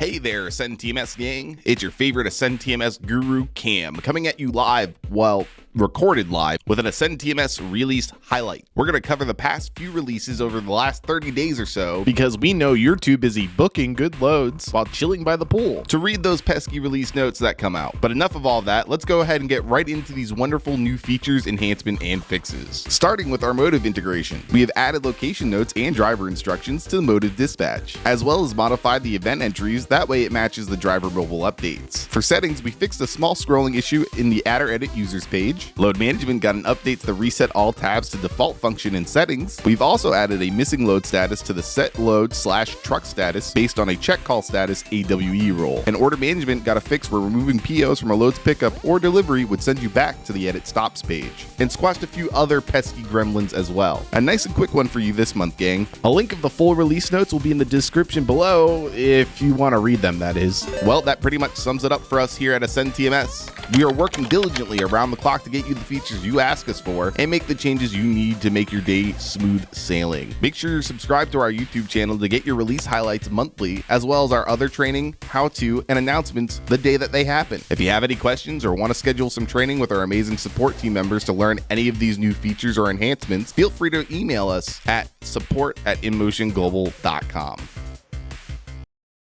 Hey there, AscendTMS gang. It's your favorite AscendTMS guru, Cam, coming at you live, well, recorded live, with an AscendTMS release highlight. We're going to cover the past few releases over the last 30 days or so, because we know you're too busy booking good loads while chilling by the pool to read those pesky release notes that come out. But enough of all that, let's go ahead and get right into these wonderful new features, enhancement, and fixes. Starting with our Motive integration, we have added location notes and driver instructions to the Motive dispatch, as well as modified the event entries, that way it matches the driver mobile updates. For settings, we fixed a small scrolling issue in the Add or Edit users page. Load management got an update to the reset all tabs to default function in settings. We've also added a missing load status to the set load/truck status based on a check call status AWE role. And order management got a fix where removing POs from a loads pickup or delivery would send you back to the edit stops page. And squashed a few other pesky gremlins as well. A nice and quick one for you this month, gang. A link of the full release notes will be in the description below if you want to read them, that is. Well, that pretty much sums it up for us here at AscendTMS. We are working diligently around the clock to get you the features you ask us for and make the changes you need to make your day smooth sailing. Make sure you're subscribed to our YouTube channel to get your release highlights monthly, as well as our other training, how-to, and announcements the day that they happen. If you have any questions or want to schedule some training with our amazing support team members to learn any of these new features or enhancements, feel free to email us at support@inmotionglobal.com.